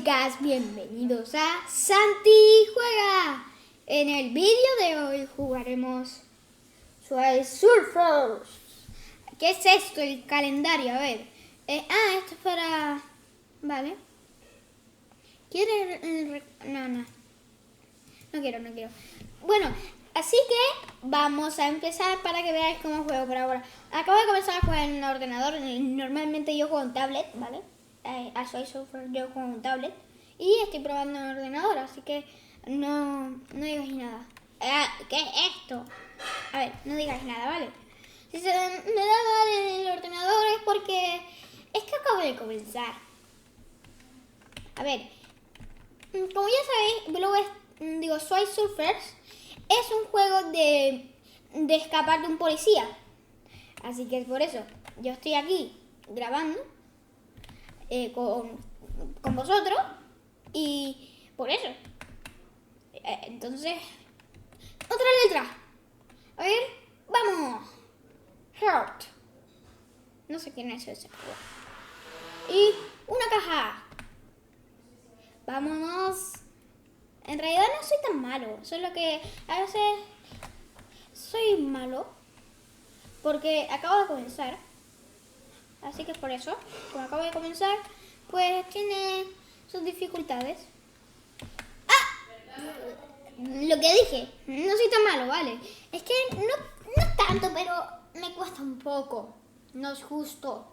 chicas, bienvenidos a Santi Juega. En el vídeo de hoy jugaremos Subway Surfers. ¿Qué es esto? El calendario, a ver. Esto es para... Vale. ¿Quieres...? No quiero. Bueno, así que vamos a empezar para que veáis cómo juego por ahora. Acabo de comenzar a jugar en el ordenador. Normalmente yo juego en tablet, ¿vale? A Subway Surfers yo juego en tablet. Y estoy probando en el ordenador, así que no digáis nada. ¿Qué es esto? A ver, no digáis nada, ¿vale? Si se me da mal en el ordenador es porque... Es que acabo de comenzar. A ver, como ya sabéis, Subway Surfers es un juego de escapar de un policía. Así que es por eso. Yo estoy aquí grabando con vosotros y por eso. Entonces, otra letra. A ver, vamos. Heart. No sé quién es ese juego. Y una caja. Vámonos. En realidad no soy tan malo. Solo que a veces soy malo. Porque acabo de comenzar. Así que es por eso. Como acabo de comenzar, pues tiene sus dificultades. Lo que dije, no soy tan malo, ¿vale? Es que no tanto, pero me cuesta un poco. No es justo.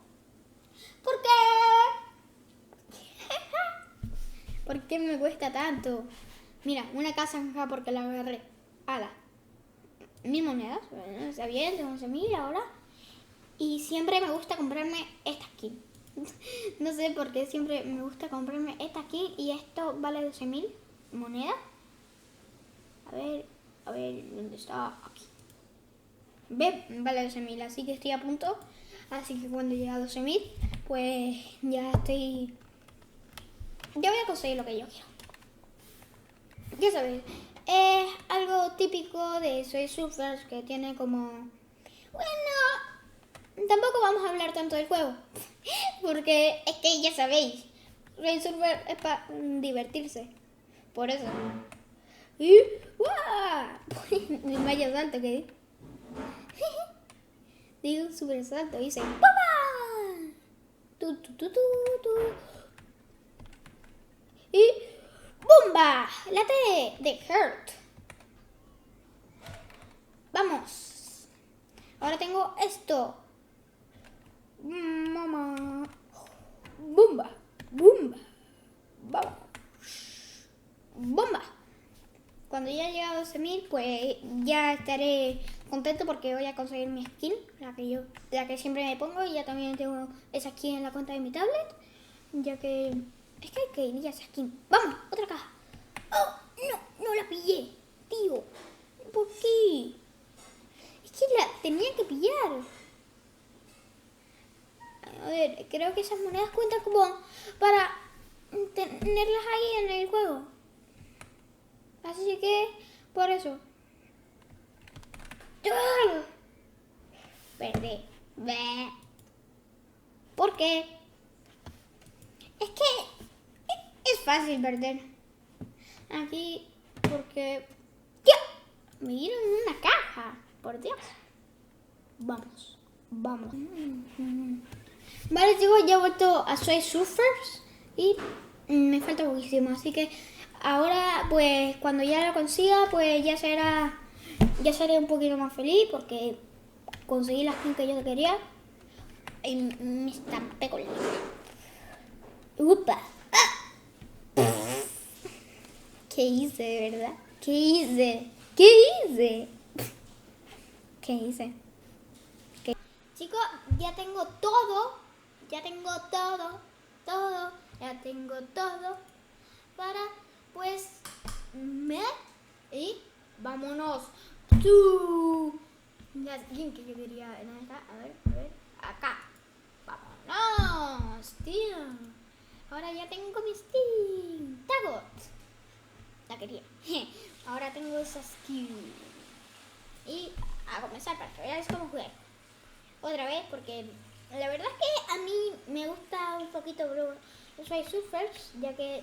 ¿Por qué? ¿Por qué me cuesta tanto? Mira, una casa porque la agarré. ¡Hala! 1000 monedas. Bueno, está bien, tengo 11.000 ahora. Y siempre me gusta comprarme esta skin. No sé por qué siempre me gusta comprarme esta skin. Y esto vale 12.000 monedas. A ver, ¿dónde está? Aquí. ¿Ve? Vale 12.000, así que estoy a punto. Así que cuando llegue a 12.000, pues ya estoy... Ya voy a conseguir lo que yo quiero. Ya sabéis, es algo típico de Subway Surfers que tiene como... Bueno, tampoco vamos a hablar tanto del juego. Porque es que ya sabéis, Subway Surfers es para divertirse. Por eso. Y ¡guau! Vaya salto que digo un super salto y dice ¡papá! Tu. Y ¡bomba! La T de Hurt. Vamos. Ahora tengo esto. Mamá. ¡Bomba! Vamos. ¡Bomba! Cuando ya llegue a 12.000, pues ya estaré contento porque voy a conseguir mi skin, la que siempre me pongo, y ya también tengo esa skin en la cuenta de mi tablet, ya que es que hay que ir a esa skin. ¡Vamos! ¡Otra caja! ¡Oh! No la pillé, tío. ¿Por qué? Es que la tenía que pillar. A ver, creo que esas monedas cuentan como para tenerlas ahí en el juego. Así que, por eso. Perdí. ¿Por qué? Es que es fácil perder. Aquí, porque... ¡Ya! Me dieron una caja. Por Dios. Vamos. Vale, chicos, ya he vuelto a Subway Surfers. Y me falta poquísimo. Así que ahora, pues, cuando ya lo consiga, pues ya seré un poquito más feliz porque conseguí la skin que yo quería y me estampé con la... ¡Upa! ¡Ah! ¿Qué hice, de verdad? ¿Qué hice? Chicos, ya tengo todo para, pues, y vámonos. La skin que yo quería, ¿dónde está? A ver, acá. Vámonos, tío. Ahora ya tengo mi skin. Tagot. La quería. Ahora tengo esa skin. Y a comenzar para que veáis cómo jugar. Otra vez, porque la verdad es que a mí me gusta un poquito Soy Surfers, ya que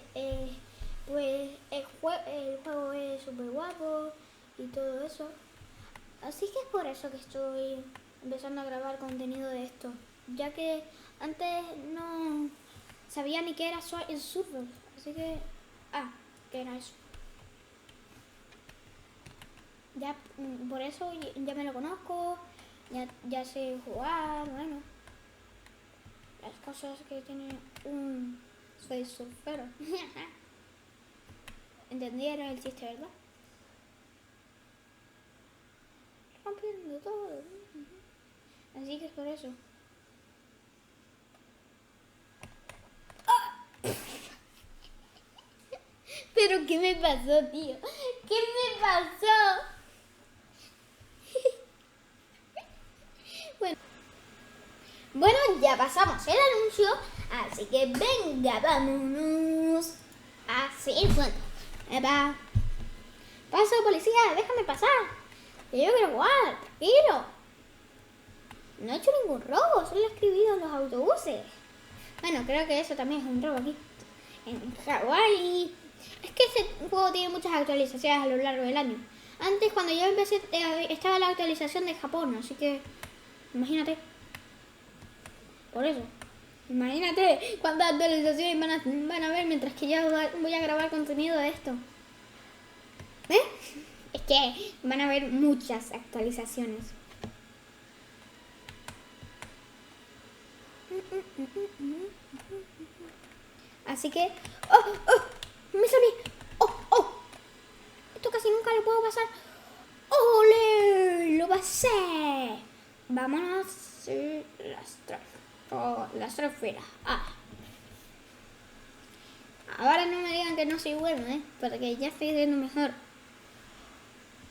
pues el juego es súper guapo y todo eso. Así que es por eso que estoy empezando a grabar contenido de esto, ya que antes no sabía ni qué era el Surfer, así que... ¿qué era eso? Ya, por eso ya me lo conozco, ya sé jugar, bueno, las cosas que tiene un soy surfero. ¿Entendieron el chiste, verdad? Rompiendo todo. Así que es por eso. ¿Pero qué me pasó, tío? ¿Qué me pasó? Bueno, ya pasamos el anuncio, así que venga, vámonos. Así suena. Epa. Paso, policía, déjame pasar. Que yo quiero jugar, tranquilo. No he hecho ningún robo, solo he escribido en los autobuses. Bueno, creo que eso también es un robo aquí. En Hawái. Es que este juego tiene muchas actualizaciones a lo largo del año. Antes, cuando yo empecé, estaba la actualización de Japón, así que imagínate. Por eso. Imagínate cuántas actualizaciones van a ver mientras que yo voy a grabar contenido de esto. Es que van a haber muchas actualizaciones. Así que... ¡Oh! ¡Me salí! ¡Oh! Esto casi nunca lo puedo pasar. ¡Ole! ¡Lo pasé! Vámonos. Sí, las tres filas. Ahora no me digan que no soy bueno, porque ya estoy siendo mejor.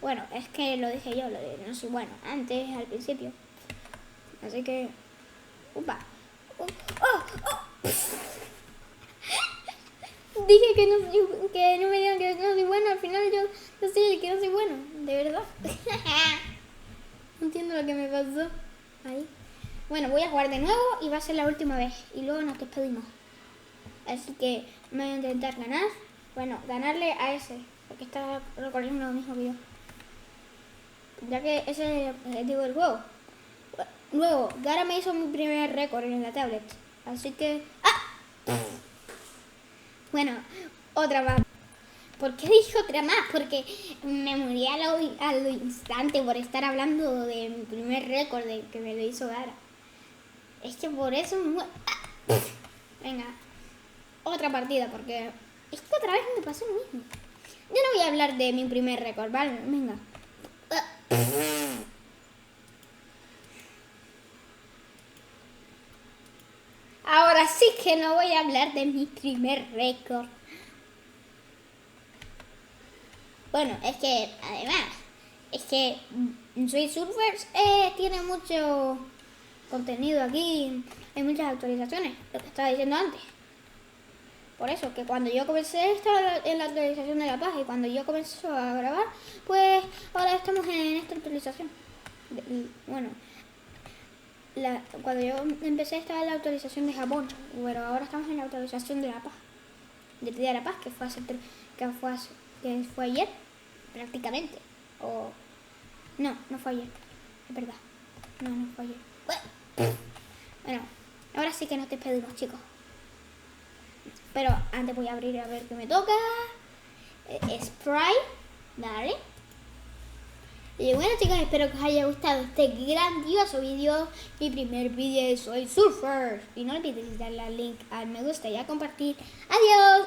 Bueno, es que lo dije yo, lo de no soy bueno, antes, al principio. Así que... ¡Upa! Dije que no me digan que no soy bueno, al final yo soy el que no soy bueno, de verdad. No entiendo lo que me pasó ahí. Bueno, voy a jugar de nuevo y va a ser la última vez. Y luego nos despedimos. Así que me voy a intentar ganar. Bueno, ganarle a ese, porque está recorriendo lo mismo que yo. Ya que ese es el objetivo del juego. Luego, Gara me hizo mi primer récord en la tablet. Así que... Bueno, otra más. ¿Por qué dije otra más? Porque me morí al instante por estar hablando de mi primer récord que me lo hizo Gara. Es que por eso... Venga, otra partida, porque es que otra vez me pasó lo mismo. Yo no voy a hablar de mi primer récord, ¿vale? Venga. Ahora sí que no voy a hablar de mi primer récord. Bueno, es que además, Soy Surfers tiene mucho contenido aquí, hay muchas actualizaciones, lo que estaba diciendo antes. Por eso, que cuando yo comencé estaba en la actualización de La Paz y cuando yo comencé a grabar, pues ahora estamos en esta actualización. Bueno, cuando yo empecé estaba en la actualización de Japón, pero ahora estamos en la actualización de La Paz. Del día de La Paz, que fue ayer, prácticamente. O no fue ayer, es verdad. No fue ayer. Bueno, ahora sí que nos despedimos, chicos. Pero antes voy a abrir a ver qué me toca. Sprite, dale. Y bueno, chicos, espero que os haya gustado este grandioso vídeo. Mi primer vídeo de Soy Surfer. Y no olvides darle al link al me gusta y a compartir. Adiós.